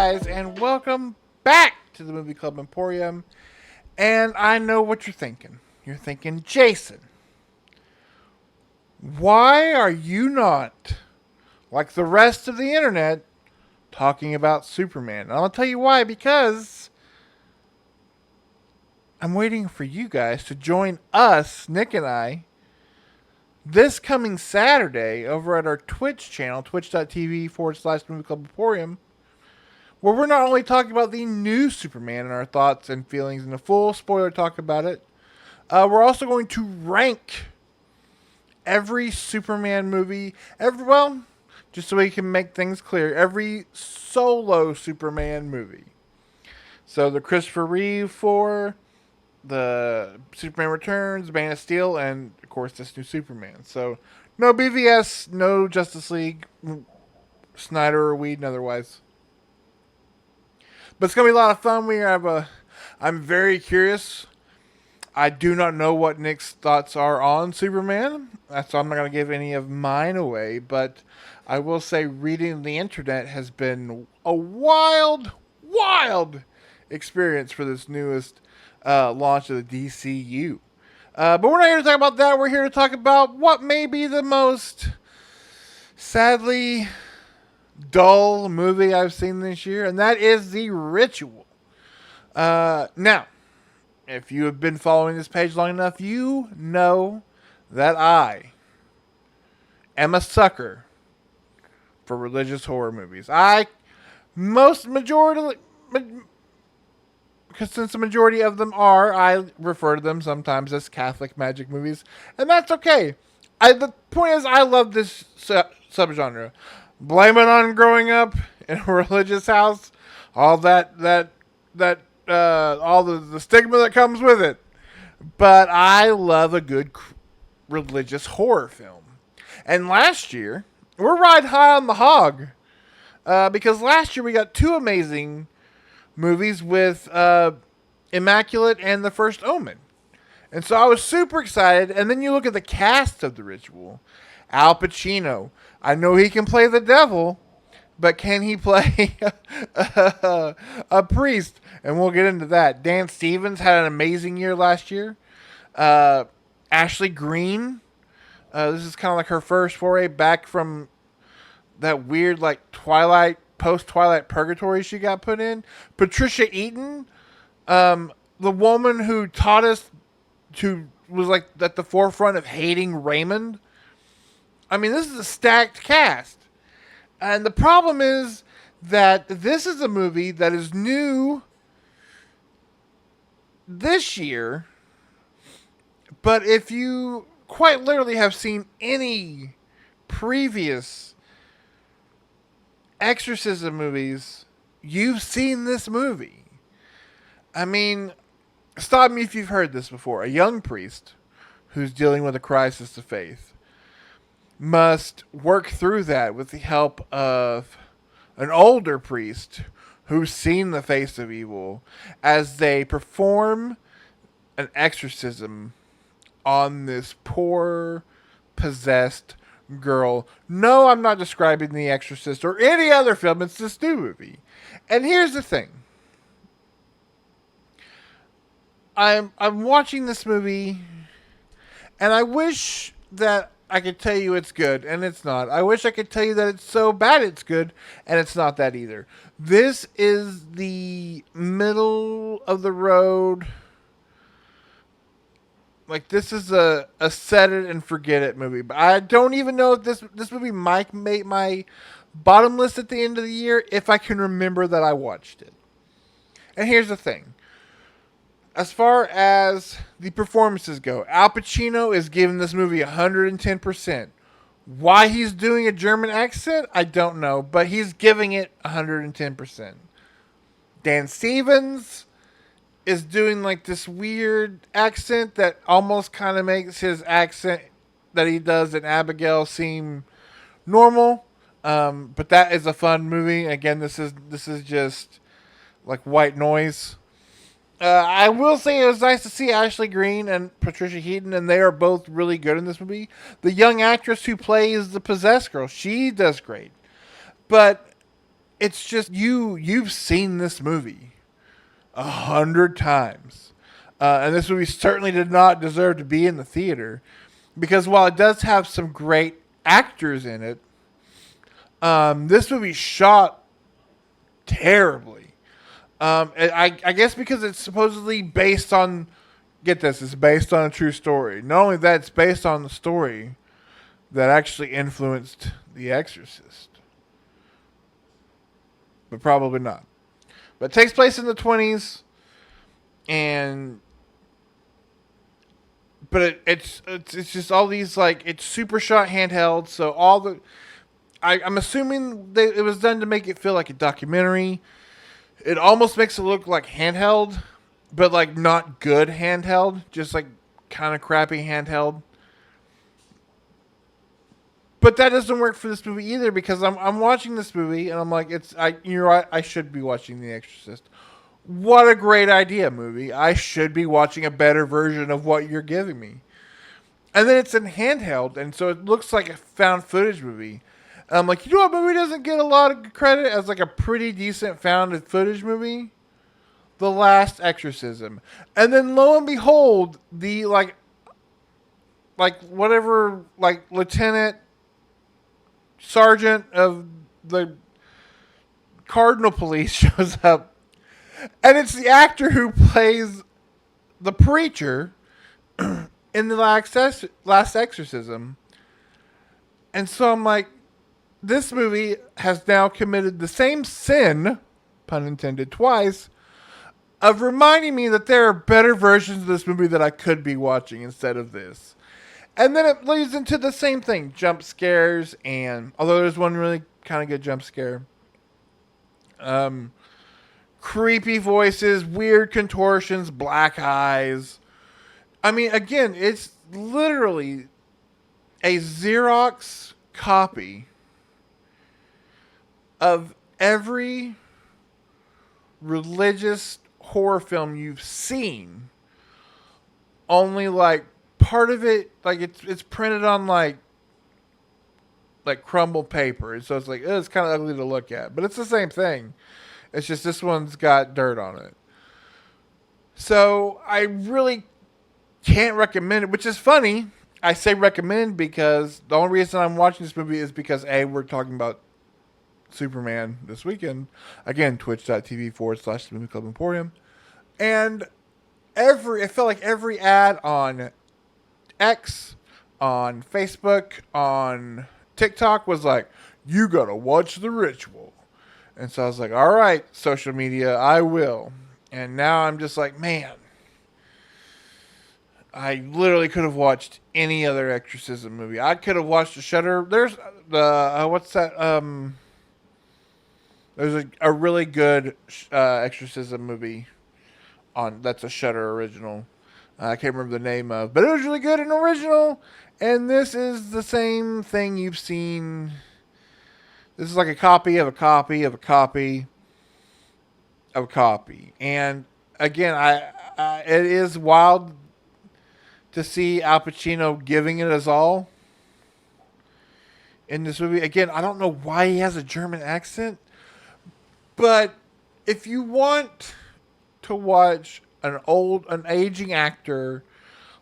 guys, and welcome back to the Movie Club Emporium. And I know what you're thinking. You're thinking, Jason, why are you not, like the rest of the internet, talking about Superman? And I'll tell you why, because I'm waiting for you guys to join us, Nick and I, this coming Saturday over at our Twitch channel, twitch.tv/Movie Club Emporium, where we're not only talking about the new Superman and our thoughts and feelings and a full spoiler talk about it, we're also going to rank every Superman movie, just so we can make things clear, every solo Superman movie. So the Christopher Reeve 4, the Superman Returns, Man of Steel, and of course this new Superman. So no BVS, no Justice League, Snyder or Whedon otherwise. But it's gonna be a lot of fun. I'm very curious. I do not know what Nick's thoughts are on Superman, so I'm not gonna give any of mine away. But I will say, reading the internet has been a wild experience for this newest launch of the DCU. But we're not here to talk about that. We're here to talk about what may be the most sadly dull movie I've seen this year, and that is The Ritual. Now, if you have been following this page long enough, you know that I am a sucker for religious horror movies. Because since the majority of them are, I refer to them sometimes as Catholic magic movies, and that's okay. The point is, I love this subgenre. Blame it on growing up in a religious house, all all the stigma that comes with it. But I love a good religious horror film. And last year, we're right high on the hog. Because last year we got two amazing movies with Immaculate and The First Omen. And so I was super excited. And then you look at the cast of The Ritual. Al Pacino. I know he can play the devil, but can he play a priest? And we'll get into that. Dan Stevens had an amazing year last year. Ashley Greene. This is kind of like her first foray back from that weird, like, post-Twilight purgatory she got put in. Patricia Eaton. The woman who taught us was like at the forefront of hating Raymond. I mean, this is a stacked cast. And the problem is that this is a movie that is new this year. But if you quite literally have seen any previous exorcism movies, you've seen this movie. I mean, stop me if you've heard this before. A young priest who's dealing with a crisis of faith must work through that with the help of an older priest who's seen the face of evil as they perform an exorcism on this poor, possessed girl. No, I'm not describing The Exorcist or any other film. It's this new movie. And here's the thing. I'm watching this movie, and I wish that I could tell you it's good, and it's not. I wish I could tell you that it's so bad it's good, and it's not that either. This is the middle of the road. Like, this is a set it and forget it movie. But I don't even know if this movie might make my bottom list at the end of the year if I can remember that I watched it. And here's the thing. As far as the performances go, Al Pacino is giving this movie 110%. Why he's doing a German accent, I don't know, but he's giving it 110%. Dan Stevens is doing like this weird accent that almost kind of makes his accent that he does in Abigail seem normal. But that is a fun movie. Again, this is just like white noise. I will say it was nice to see Ashley Greene and Patricia Heaton, and they are both really good in this movie. The young actress who plays the possessed girl, she does great. But it's just you've seen this movie 100 times, and this movie certainly did not deserve to be in the theater because while it does have some great actors in it, this movie shot terribly. I guess because it's supposedly based on, get this, it's based on a true story. Not only that, it's based on the story that actually influenced The Exorcist, but probably not. But it takes place in the 20s, and but it's just all these like it's super shot handheld. So all the I'm assuming it was done to make it feel like a documentary. It almost makes it look like handheld, but like not good handheld, just like kind of crappy handheld. But that doesn't work for this movie either because I'm watching this movie and I'm like you're right, I should be watching The Exorcist. What a great idea, movie. I should be watching a better version of what you're giving me. And then it's in handheld, and so it looks like a found footage movie. And I'm like, you know what movie doesn't get a lot of credit as like a pretty decent found footage movie? The Last Exorcism. And then lo and behold, the like whatever like lieutenant sergeant of the Cardinal Police shows up, and it's the actor who plays the preacher in the last Exorcism. And so I'm like, this movie has now committed the same sin, pun intended, twice, of reminding me that there are better versions of this movie that I could be watching instead of this. And then it leads into the same thing, jump scares, and although there's one really kind of good jump scare, creepy voices, weird contortions, black eyes. I mean, again, it's literally a Xerox copy of every religious horror film you've seen. Only like part of it, like it's printed on like crumbled paper, and so it's like it's kind of ugly to look at, but it's the same thing. It's just this one's got dirt on it. So I really can't recommend it, which is funny. I say recommend because the only reason I'm watching this movie is because A, we're talking about Superman this weekend. Again, twitch.tv/the Movie-Club Emporium. And it felt like every ad on X, on Facebook, on TikTok was like, you gotta watch The Ritual. And so I was like, all right, social media, I will. And now I'm just like, man, I literally could have watched any other exorcism movie. I could have watched a Shudder. There's the what's that? There's a really good exorcism movie on that's a Shudder original. I can't remember the name of, but it was really good and original. And this is the same thing you've seen. This is like a copy of a copy of a copy of a copy. And again, it is wild to see Al Pacino giving it his all in this movie. Again, I don't know why he has a German accent, but if you want to watch an aging actor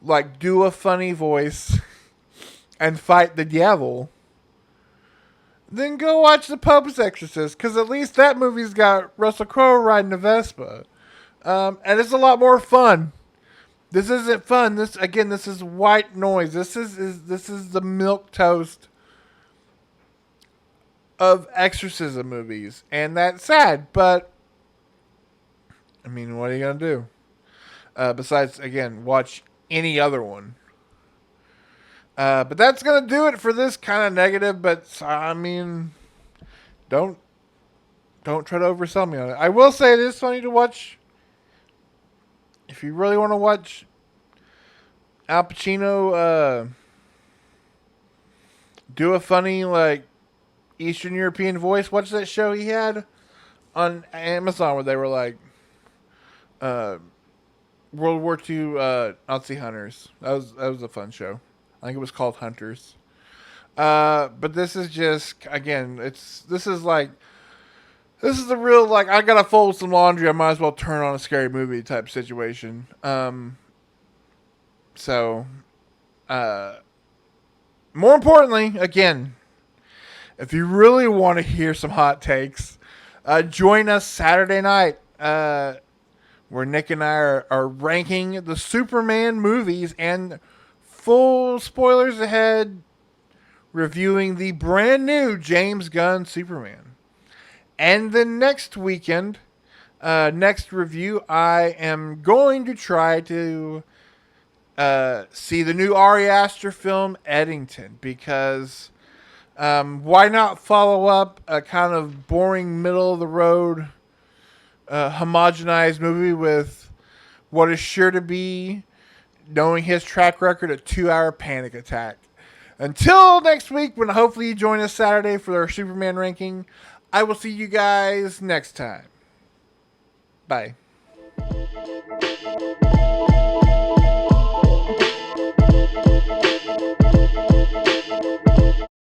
like do a funny voice and fight the devil, then go watch The Pope's Exorcist, because at least that movie's got Russell Crowe riding a Vespa, and it's a lot more fun. This isn't fun. This is white noise. This is the milk toast of exorcism movies, and that's sad. But I mean, what are you gonna do? Besides, again, watch any other one. But that's gonna do it for this kind of negative. But I mean, don't don't try to oversell me on it. I will say it is funny to watch. If you really want to watch Al Pacino do a funny like Eastern European voice, watch that show he had on Amazon where they were like uh, World War II Nazi hunters. That was a fun show. I think it was called Hunters. But this is just again, this is like This is a real, like, I gotta fold some laundry, I might as well turn on a scary movie type situation. So, uh, more importantly, again, if you really want to hear some hot takes, join us Saturday night, where Nick and I are ranking the Superman movies and full spoilers ahead, reviewing the brand new James Gunn Superman. And then next weekend, next review, I am going to try to see the new Ari Aster film Eddington, because why not follow up a kind of boring middle of the road homogenized movie with what is sure to be, knowing his track record, a 2-hour panic attack. Until next week, when hopefully you join us Saturday for our Superman ranking, I will see you guys next time. Bye.